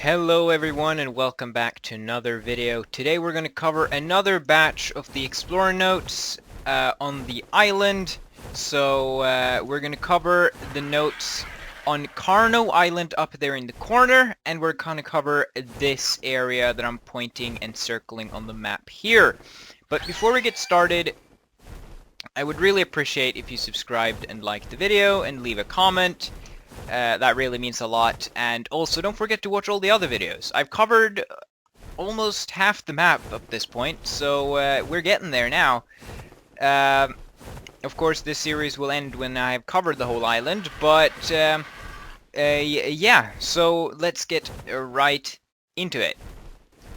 Hello everyone and welcome back to another video. Today we're going to cover another batch of the Explorer notes on the island. So we're going to cover the notes on Carno Island up there in the corner, and we're going to cover this area that I'm pointing and circling on the map here. But before we get started, I would really appreciate if you subscribed and liked the video and leave a comment. That really means a lot. And also don't forget to watch all the other videos. I've covered almost half the map up this point, so we're getting there now. Of course this series will end when I've covered the whole island, but yeah, so let's get right into it.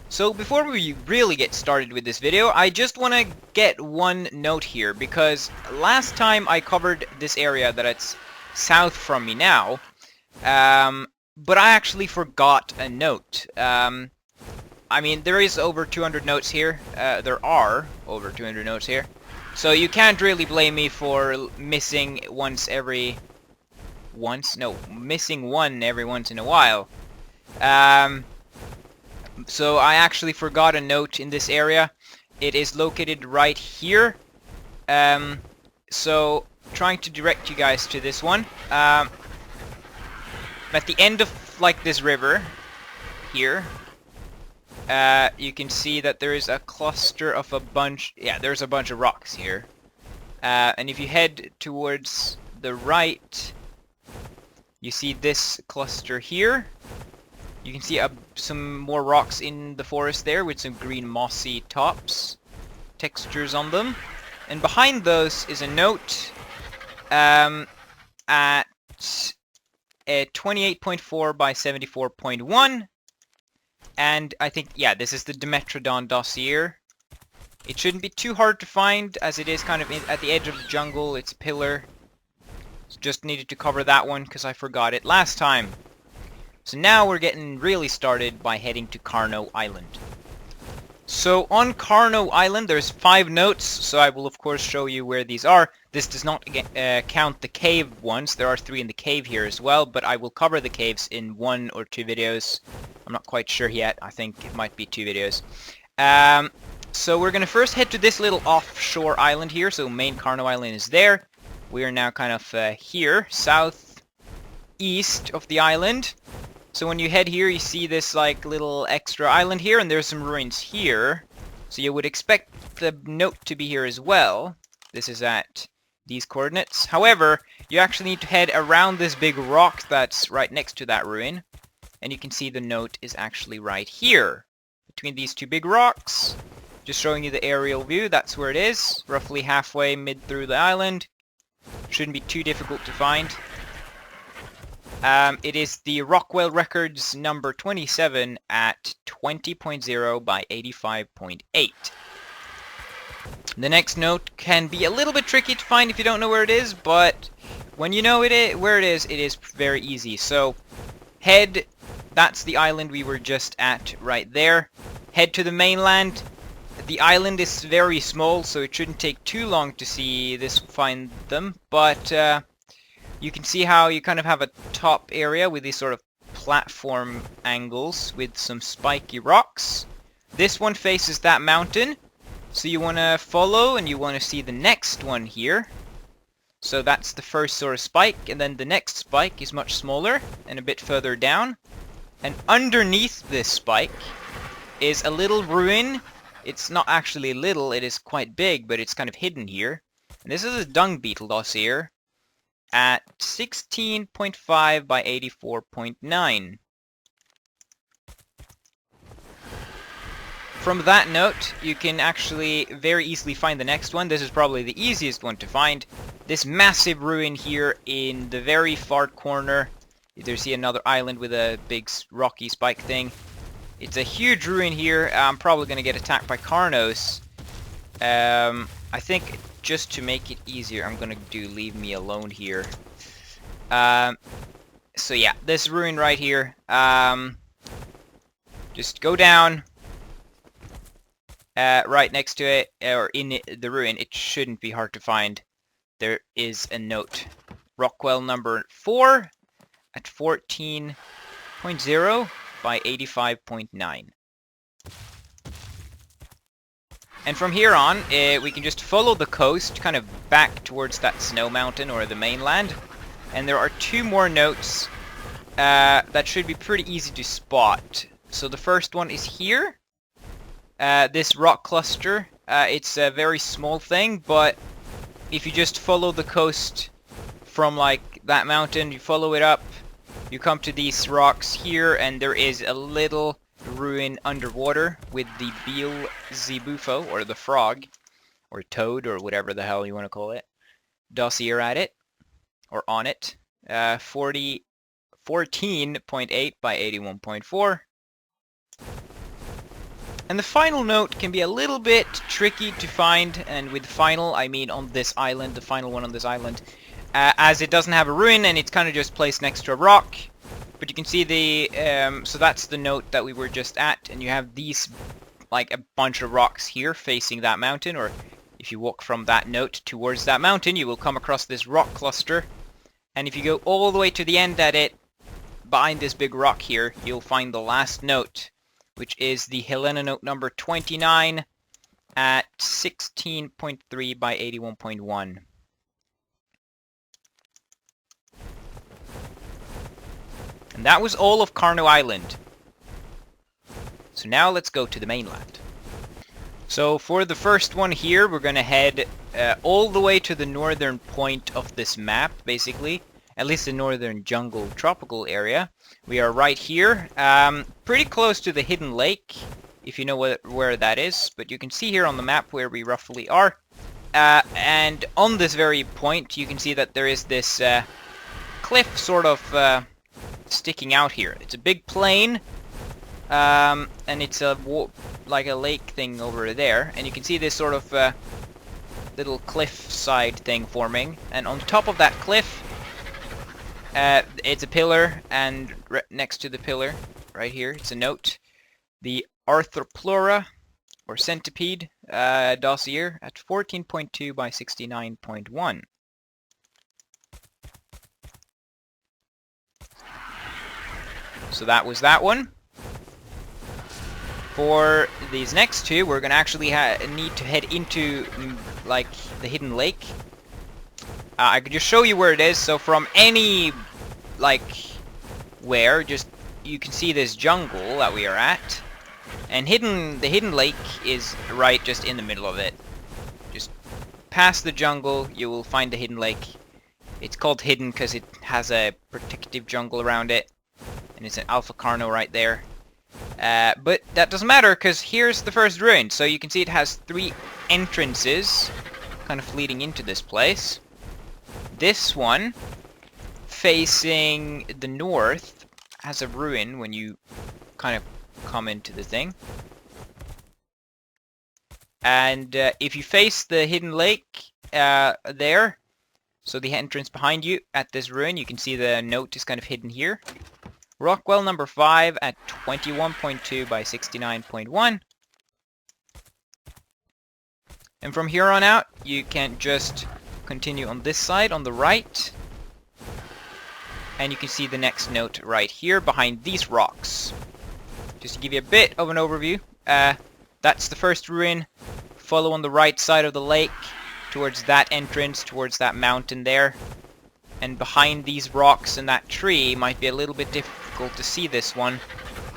So before we really get started with this video, I just want to get one note here, because last time I covered this area that it's south from me now, but I actually forgot a note. I mean, there is over 200 notes here. There are over 200 notes here. So you can't really blame me for missing missing one every once in a while. So I actually forgot a note in this area. It is located right here. So trying to direct you guys to this one. At the end of like this river here, you can see that there is a cluster of there's a bunch of rocks here. And if you head towards the right, you see this cluster here. You can see some more rocks in the forest there with some green mossy tops, textures on them. And behind those is a note at 28.4 by 74.1. And I think, yeah, this is the Dimetrodon Dossier. It shouldn't be too hard to find, as it is kind of at the edge of the jungle. It's a pillar. So just needed to cover that one because I forgot it last time. So now we're getting really started by heading to Carno Island. So on Carno Island there's 5 notes, so I will of course show you where these are. This does not count the cave ones. There are 3 in the cave here as well, but I will cover the caves in 1 or 2 videos. I'm not quite sure yet. I think it might be 2 videos. So we're going to first head to this little offshore island here. So main Carno Island is there. We are now kind of here, southeast of the island. So when you head here, you see this like little extra island here, and there's some ruins here. So you would expect the note to be here as well. This is at these coordinates. However, you actually need to head around this big rock that's right next to that ruin. And you can see the note is actually right here, between these 2 big rocks. Just showing you the aerial view, that's where it is. Roughly halfway mid through the island. Shouldn't be too difficult to find. It is the Rockwell Records number 27 at 20.0 by 85.8. The next note can be a little bit tricky to find if you don't know where it is, but when you know where it is very easy. So that's the island we were just at right there. Head to the mainland. The island is very small, so it shouldn't take too long to find them, but you can see how you kind of have a top area with these sort of platform angles with some spiky rocks. This one faces that mountain, so you want to follow and you want to see the next one here. So that's the first sort of spike, and then the next spike is much smaller and a bit further down. And underneath this spike is a little ruin. It's not actually little, it is quite big, but it's kind of hidden here. And this is a Dung Beetle Dossier at 16.5 by 84.9. From that note, you can actually very easily find the next one. This is probably the easiest one to find. This massive ruin here in the very far corner. You see another island with a big rocky spike thing. It's a huge ruin here. I'm probably going to get attacked by Carnos. I think just to make it easier, I'm going to do leave me alone here. So yeah, this ruin right here. Just go down. Right next to it, or in the ruin, it shouldn't be hard to find. There is a note. Rockwell number 4 at 14.0 by 85.9. And from here on, we can just follow the coast, kind of back towards that snow mountain or the mainland. And there are two more notes that should be pretty easy to spot. So the first one is here. This rock cluster. It's a very small thing, but if you just follow the coast from like that mountain, you follow it up, you come to these rocks here, and there is a little ruin underwater with the Beelzebufo, or the frog, or toad, or whatever the hell you want to call it, Dossier at it, or on it. 14.8 by 81.4. And the final note can be a little bit tricky to find, and with final I mean on this island, the final one on this island, as it doesn't have a ruin and it's kind of just placed next to a rock. But you can see the, so that's the note that we were just at, and you have these, like a bunch of rocks here facing that mountain, or if you walk from that note towards that mountain, you will come across this rock cluster. And if you go all the way to the end at it, behind this big rock here, you'll find the last note, which is the Helena Note number 29 at 16.3 by 81.1. And that was all of Carno Island. So now let's go to the mainland. So for the first one here, we're going to head all the way to the northern point of this map, basically. At least the northern jungle tropical area. We are right here, pretty close to the hidden lake, if you know where that is. But you can see here on the map where we roughly are. And on this very point, you can see that there is this cliff sort of sticking out here. It's a big plain, and it's like a lake thing over there. And you can see this sort of little cliff side thing forming. And on top of that cliff, it's a pillar, and next to the pillar, right here, it's a note. The Arthropleura, or centipede, dossier at 14.2 by 69.1. So that was that one. For these next two, we're going to actually need to head into, like, the hidden lake. I could just show you where it is. So from any, like, where, just, you can see this jungle that we are at. And the hidden lake is right just in the middle of it. Just past the jungle, you will find the hidden lake. It's called hidden because it has a protective jungle around it. And it's an alpha carno right there. But that doesn't matter, because here's the first ruin. So you can see it has 3 entrances kind of leading into this place. This one, facing the north, has a ruin when you kind of come into the thing. And if you face the hidden lake there, so the entrance behind you at this ruin, you can see the note is kind of hidden here. Rockwell number 5 at 21.2 by 69.1. And from here on out, you can just continue on this side, on the right. And you can see the next note right here, behind these rocks. Just to give you a bit of an overview, that's the first ruin. Follow on the right side of the lake, towards that entrance, towards that mountain there. And behind these rocks and that tree, might be a little bit difficult to see this one.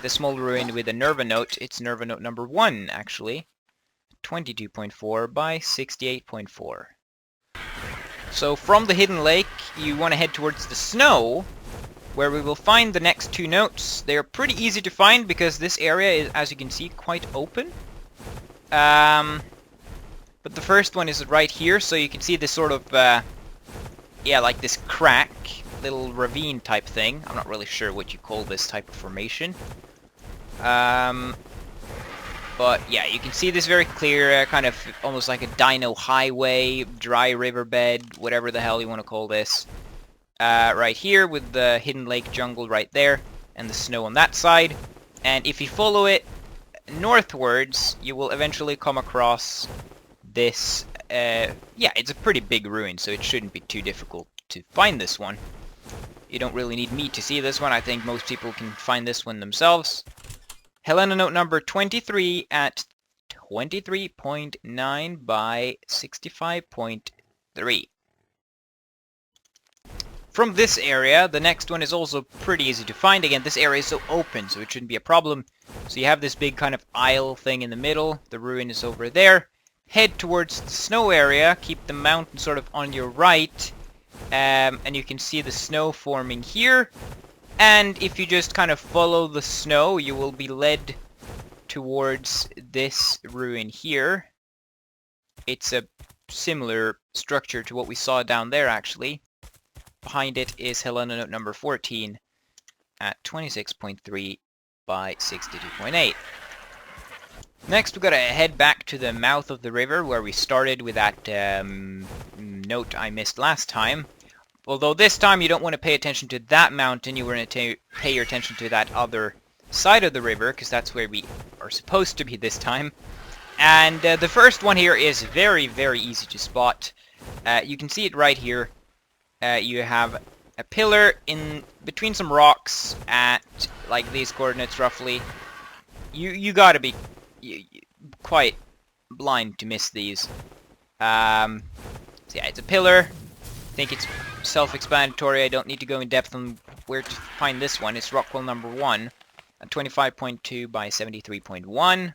The small ruin with a Nerva Note. It's Nerva Note number 1, actually. 22.4 by 68.4. So from the hidden lake, you want to head towards the snow, where we will find the next 2 notes. They are pretty easy to find because this area is, as you can see, quite open. But the first one is right here, so you can see this sort of, yeah, like this crack, little ravine type thing. I'm not really sure what you call this type of formation. But yeah, you can see this very clear, kind of almost like a dino highway, dry riverbed, whatever the hell you want to call this. Right here with the hidden lake jungle right there, and the snow on that side. And if you follow it northwards, you will eventually come across this, yeah, it's a pretty big ruin, so it shouldn't be too difficult to find this one. You don't really need me to see this one. I think most people can find this one themselves. Helena Note number 23 at 23.9 by 65.3. From this area, the next one is also pretty easy to find. Again, this area is so open, so it shouldn't be a problem. So you have this big kind of aisle thing in the middle. The ruin is over there. Head towards the snow area. Keep the mountain sort of on your right. And you can see the snow forming here. And if you just kind of follow the snow, you will be led towards this ruin here. It's a similar structure to what we saw down there, actually. Behind it is Helena Note number 14 at 26.3 by 62.8. Next, we've got to head back to the mouth of the river where we started with that note I missed last time. Although this time you don't want to pay attention to that mountain, you want to pay your attention to that other side of the river, because that's where we are supposed to be this time. And the first one here is very, very easy to spot. You can see it right here. You have a pillar in between some rocks at like these coordinates roughly. You gotta be quite blind to miss these. So yeah, it's a pillar. I think it's self-explanatory. I don't need to go in depth on where to find this one. It's Rockwell number 1 at 25.2 by 73.1.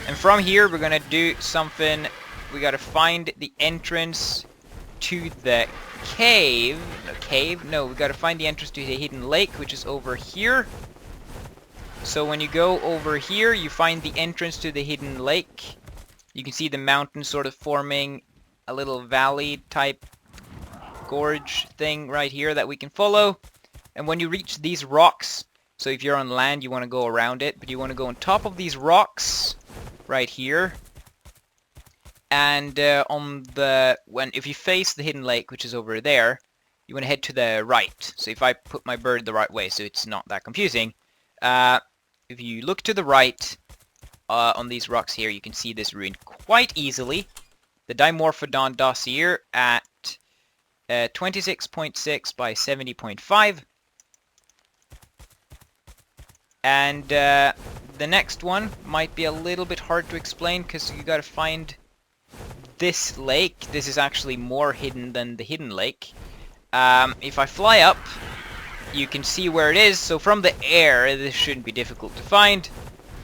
And from here we're gonna do something. We gotta find the entrance to the cave. No, we gotta find the entrance to the hidden lake, which is over here. So when you go over here, you find the entrance to the hidden lake. You can see the mountain sort of forming a little valley type gorge thing right here that we can follow. And when you reach these rocks, so if you're on land you want to go around it, but you want to go on top of these rocks right here. And if you face the hidden lake, which is over there, you want to head to the right. So if I put my bird the right way, so it's not that confusing, if you look to the right on these rocks here, you can see this ruin quite easily. The Dimorphodon Dossier at 26.6 by 70.5. And the next one might be a little bit hard to explain because you gotta find this lake. This is actually more hidden than the hidden lake. If I fly up, you can see where it is. So from the air, this shouldn't be difficult to find.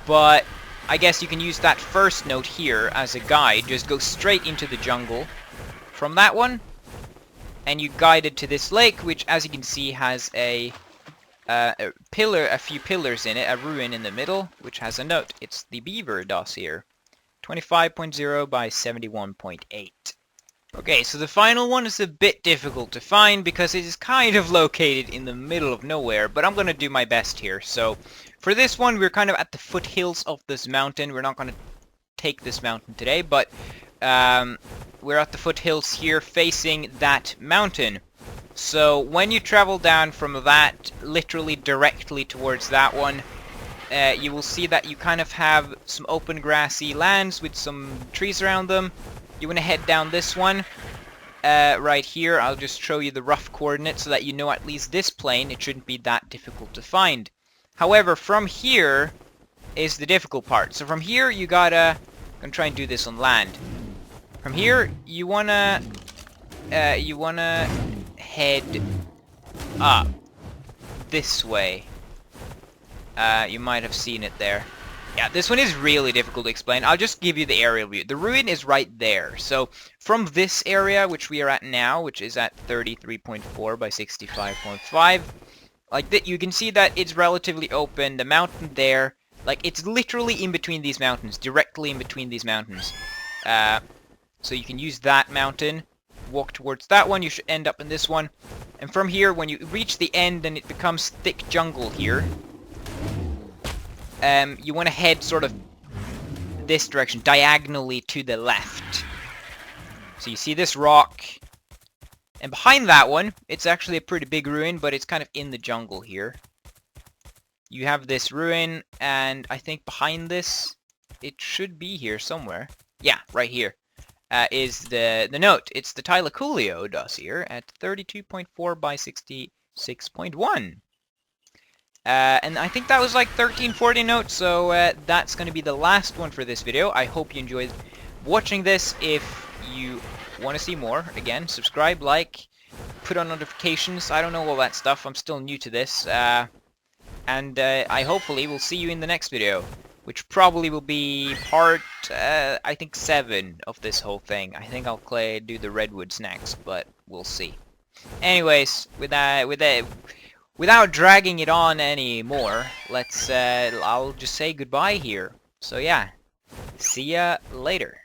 But I guess you can use that first note here as a guide. Just go straight into the jungle from that one. And you guide it to this lake, which as you can see has a few pillars in it, a ruin in the middle, which has a note. It's the Beaver Dossier. 25.0 by 71.8. Okay, so the final one is a bit difficult to find because it is kind of located in the middle of nowhere, but I'm going to do my best here. So for this one, we're kind of at the foothills of this mountain. We're not going to take this mountain today, but we're at the foothills here facing that mountain. So when you travel down from that literally directly towards that one, you will see that you kind of have some open grassy lands with some trees around them. You want to head down this one right here. I'll just show you the rough coordinates so that you know at least this plane. It shouldn't be that difficult to find. However, from here is the difficult part. So from here you gotta... I'm gonna try and do this on land. From here you wanna head up this way. You might have seen it there. Yeah, this one is really difficult to explain. I'll just give you the aerial view. The ruin is right there. So from this area, which we are at now, which is at 33.4 by 65.5, like that, you can see that it's relatively open. The mountain there, like it's literally in between these mountains, directly in between these mountains. So you can use that mountain, walk towards that one. You should end up in this one. And from here, when you reach the end, then it becomes thick jungle here. You want to head sort of this direction, diagonally to the left. So you see this rock, and behind that one, it's actually a pretty big ruin, but it's kind of in the jungle here. You have this ruin, and I think behind this, it should be here somewhere. Yeah, right here. is the note. It's the Thylacoleo dossier at 32.4 by 66.1. And I think that was like 1340 notes, so that's going to be the last one for this video. I hope you enjoyed watching this. If you want to see more, again, subscribe, like, put on notifications. I don't know all that stuff. I'm still new to this. And I hopefully will see you in the next video, which probably will be part, I think 7 of this whole thing. I think I'll do the redwoods next, but we'll see. Anyways, without dragging it on anymore, let's I'll just say goodbye here. So yeah, see ya later.